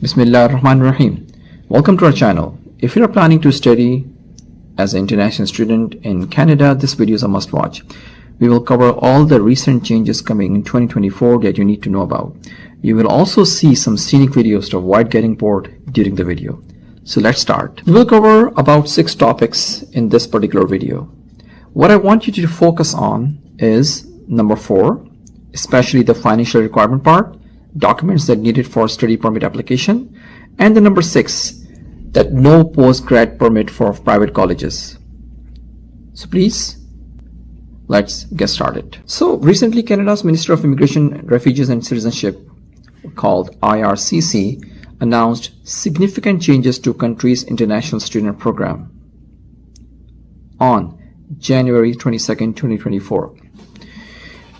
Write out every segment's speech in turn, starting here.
Bismillah ar-Rahman ar-Rahim. Welcome to our channel. If you are planning to study as an international student in Canada, this video is a must watch. We will cover all the recent changes coming in 2024 that you need to know about. You will also see some scenic videos to avoid getting bored during the video. So let's start. We will cover about 6 topics in this particular video. What I want you to focus on is number 4, especially the financial requirement part, documents that needed for study permit application, and the number 6, that no post-grad permit for private colleges. So please, let's get started. So recently, Canada's Minister of Immigration, Refugees and Citizenship, called IRCC, announced significant changes to country's international student program on January 22nd, 2024.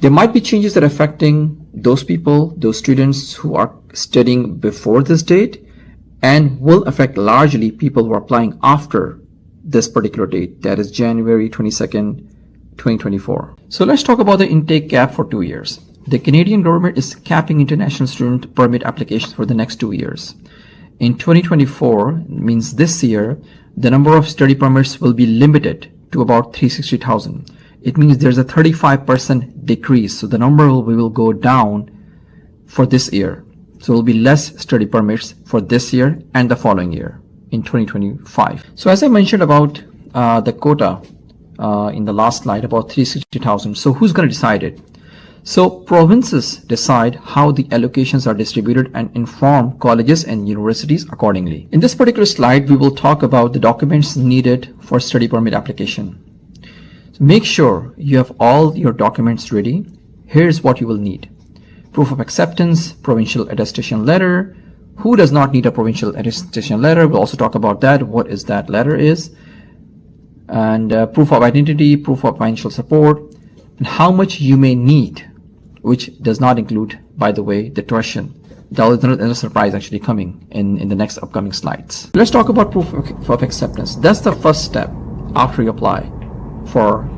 There might be changes that are affecting those people, those students who are studying before this date, and will affect largely people who are applying after this particular date, that is January 22nd, 2024. So let's talk about the intake cap for 2 years. The Canadian government is capping international student permit applications for the next 2 years. In 2024, means this year, the number of study permits will be limited to about 360,000. It means there's a 35% decrease. So the number will go down for this year. So it will be less study permits for this year and the following year in 2025. So as I mentioned about the quota in the last slide, about 360,000. So who's going to decide it? So provinces decide how the allocations are distributed and inform colleges and universities accordingly. In this particular slide, we will talk about the documents needed for study permit application. So make sure you have all your documents ready. Here's what you will need. Proof of acceptance, provincial attestation letter. Who does not need a provincial attestation letter? We'll also talk about that, what is that letter is. And proof of identity, proof of financial support, and how much you may need, which does not include, by the way, the tuition. There is another surprise actually coming in the next upcoming slides. Let's talk about proof of acceptance. That's the first step after you apply for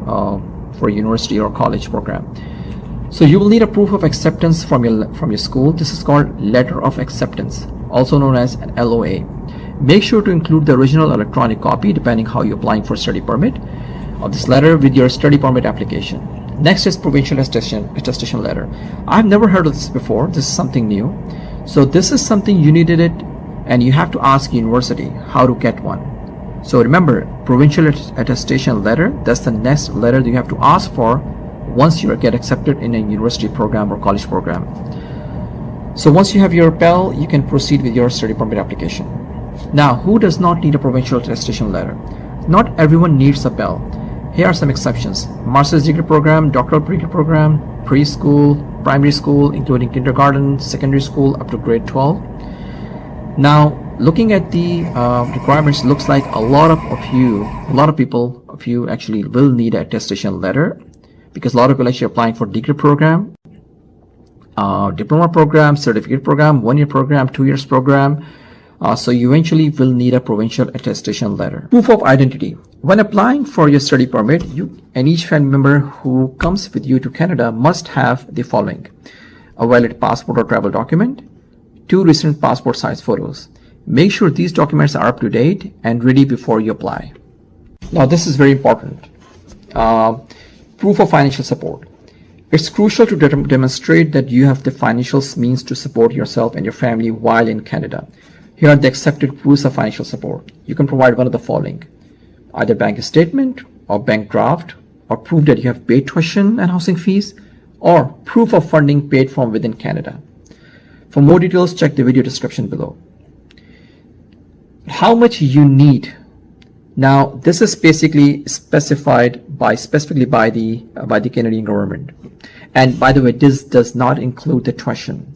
a university or college program. So you will need a proof of acceptance from your school. This is called letter of acceptance, also known as an LOA. Make sure to include the original electronic copy, depending how you're applying for study permit, of this letter with your study permit application. Next is provincial attestation letter. I've never heard of this before. This is something new. So this is something you needed it, and you have to ask university how to get one. So remember, provincial attestation letter, that's the next letter that you have to ask for once you get accepted in a university program or college program. So once you have your PEL, you can proceed with your study permit application. Now, who does not need a provincial attestation letter? Not everyone needs a PEL. Here are some exceptions. Master's degree program, doctoral degree program, preschool, primary school, including kindergarten, secondary school, up to grade 12. Now, looking at the requirements, looks like a lot of you actually will need an attestation letter, because a lot of people actually applying for degree program, diploma program, certificate program, 1-year program, 2 years program. So you eventually will need a provincial attestation letter. Proof of identity. When applying for your study permit, you and each family member who comes with you to Canada must have the following: a valid passport or travel document, 2 recent passport size photos. Make sure these documents are up to date and ready before you apply. Now this is very important. Proof of financial support. It's crucial to demonstrate that you have the financial means to support yourself and your family while in Canada. Here are the accepted proofs of financial support. You can provide one of the following: either bank statement or bank draft, or proof that you have paid tuition and housing fees, or proof of funding paid from within Canada. For more details, check the video description below. How much you need. Now, this is basically specified specifically by the Canadian government. And by the way, this does not include the tuition.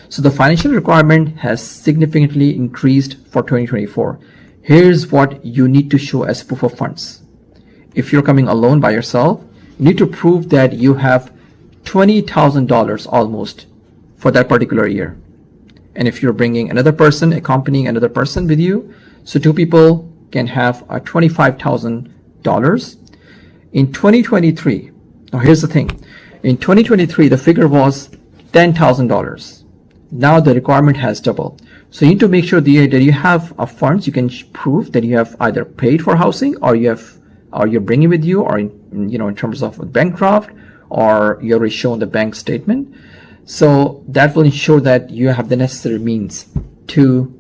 So the financial requirement has significantly increased for 2024. Here's what you need to show as proof of funds. If you're coming alone by yourself, you need to prove that you have $20,000 almost for that particular year. And if you're bringing another person, accompanying another person with you, so 2 people can have $25,000. In 2023, now here's the thing. In 2023, the figure was $10,000. now the requirement has doubled. So you need to make sure that you have funds. You can prove that you have either paid for housing, or you're bringing with you, or in terms of bank draft, or you already shown the bank statement. So that will ensure that you have the necessary means to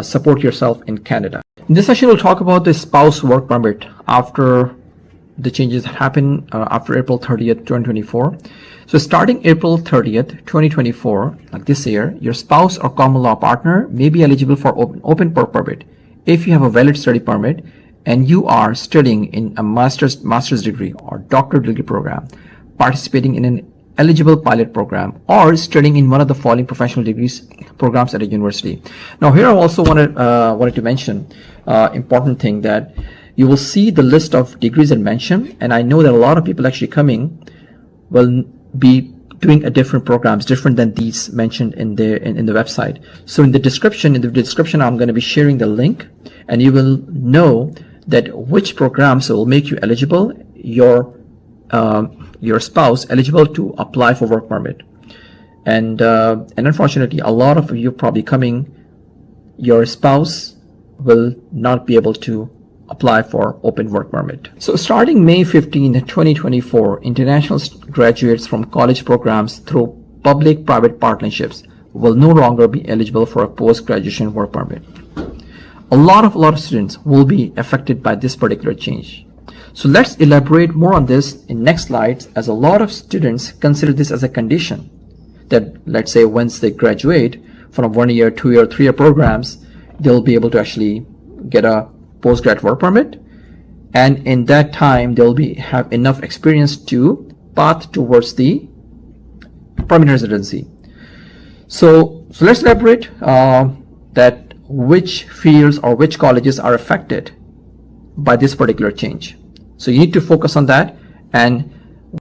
support yourself in Canada. In this session, we'll talk about the spouse work permit after the changes that happen after April 30th, 2024. So starting April 30th, 2024, like this year, your spouse or common law partner may be eligible for open work permit if you have a valid study permit and you are studying in a master's degree or doctorate degree program, participating in an eligible pilot program, or studying in one of the following professional degrees programs at a university. Now here I also wanted to mention important thing, that you will see the list of degrees that mentioned, and I know that a lot of people actually coming will be doing a different programs different than these mentioned in the website. So in the description I'm going to be sharing the link, and you will know that which programs will make you eligible, your spouse eligible to apply for work permit. And unfortunately, a lot of you probably coming, your spouse will not be able to apply for open work permit. So starting May 15, 2024, international graduates from college programs through public-private partnerships will no longer be eligible for a post-graduation work permit. A lot of students will be affected by this particular change. So let's elaborate more on this in next slides, as a lot of students consider this as a condition that, let's say, once they graduate from 1 year, 2 year, 3 year programs, they'll be able to actually get a postgrad work permit, and in that time they'll have enough experience to path towards the permanent residency. So let's elaborate that which fields or which colleges are affected by this particular change. So you need to focus on that and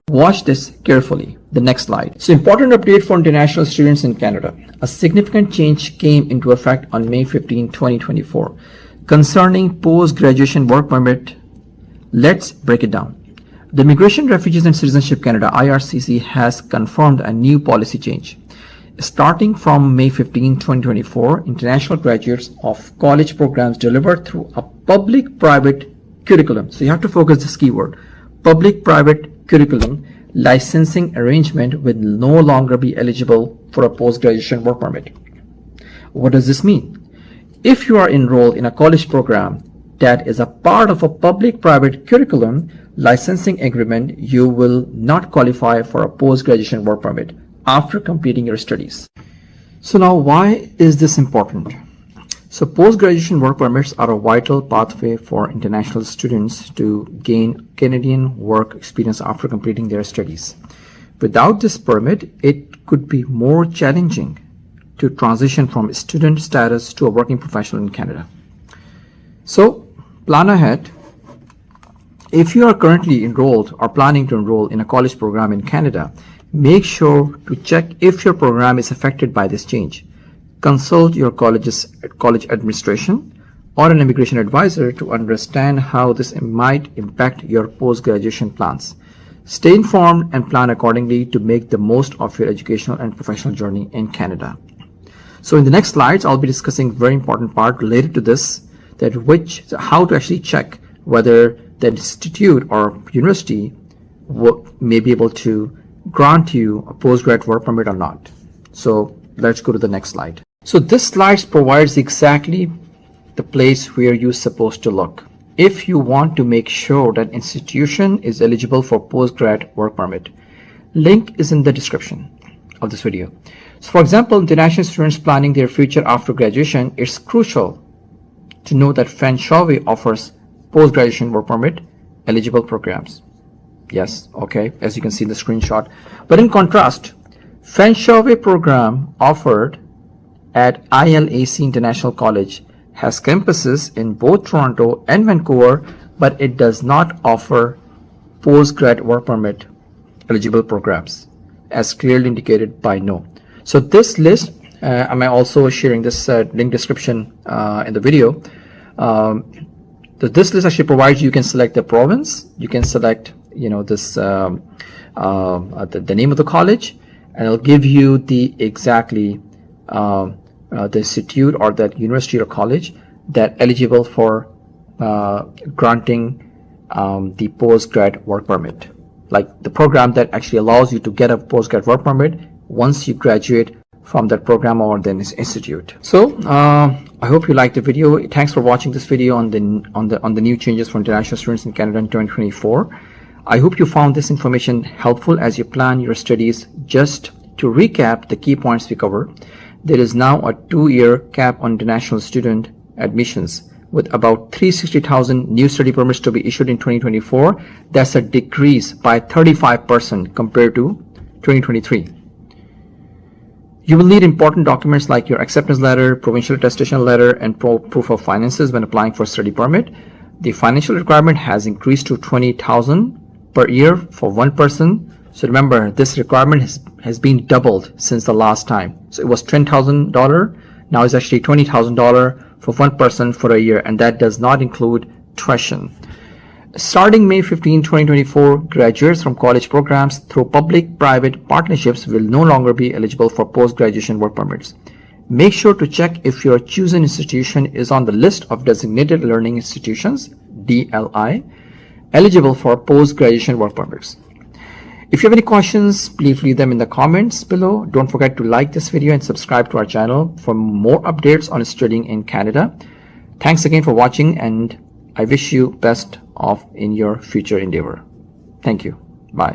watch this carefully. The next slide. So important update for international students in Canada. A significant change came into effect on May 15, 2024. Concerning post-graduation work permit, let's break it down. The Immigration, Refugees and Citizenship Canada, IRCC, has confirmed a new policy change. Starting from May 15, 2024, international graduates of college programs delivered through a public-private curriculum. So you have to focus this keyword, public-private curriculum licensing arrangement will no longer be eligible for a post-graduation work permit. What does this mean? If you are enrolled in a college program that is a part of a public-private curriculum licensing agreement, you will not qualify for a post-graduation work permit after completing your studies. So now, why is this important? So post-graduation work permits are a vital pathway for international students to gain Canadian work experience after completing their studies. Without this permit, it could be more challenging to transition from student status to a working professional in Canada. So plan ahead. If you are currently enrolled or planning to enroll in a college program in Canada, make sure to check if your program is affected by this change. Consult your college administration or an immigration advisor to understand how this might impact your post-graduation plans. Stay informed and plan accordingly to make the most of your educational and professional journey in Canada. So in the next slides, I'll be discussing very important part related to this, how to actually check whether the institute or university may be able to grant you a postgrad work permit or not. So let's go to the next slide. So this slide provides exactly the place where you're supposed to look if you want to make sure that institution is eligible for postgrad work permit. Link is in the description of this video. So for example, international students planning their future after graduation, it's crucial to know that Provincial offers post-graduation work permit eligible programs. Yes, okay, as you can see in the screenshot. But in contrast, Provincial program offered at ILAC International College has campuses in both Toronto and Vancouver, but it does not offer post-grad work permit eligible programs, as clearly indicated by no. So this list, I'm also sharing this link description in the video. This list actually provides you can select the province, you can select this the name of the college, and it'll give you the exactly the institute or that university or college that eligible for granting the postgrad work permit, like the program that actually allows you to get a postgrad work permit once you graduate from that program or then institute. So I hope you liked the video. Thanks for watching this video on the new changes for international students in Canada in 2024. I hope you found this information helpful as you plan your studies. Just to recap the key points we cover, there is now a 2-year cap on international student admissions with about 360,000 new study permits to be issued in 2024. That's a decrease by 35% compared to 2023. You will need important documents like your acceptance letter, provincial attestation letter, and proof of finances when applying for study permit. The financial requirement has increased to $20,000 per year for one person. So remember, this requirement has been doubled since the last time. So it was $10,000. Now it's actually $20,000 for one person for a year, and that does not include tuition. Starting May 15, 2024, graduates from college programs through public-private partnerships will no longer be eligible for post-graduation work permits. Make sure to check if your chosen institution is on the list of designated learning institutions, DLI, eligible for post-graduation work permits. If you have any questions, please leave them in the comments below. Don't forget to like this video and subscribe to our channel for more updates on studying in Canada. Thanks again for watching, and I wish you best of in your future endeavor. Thank you. Bye.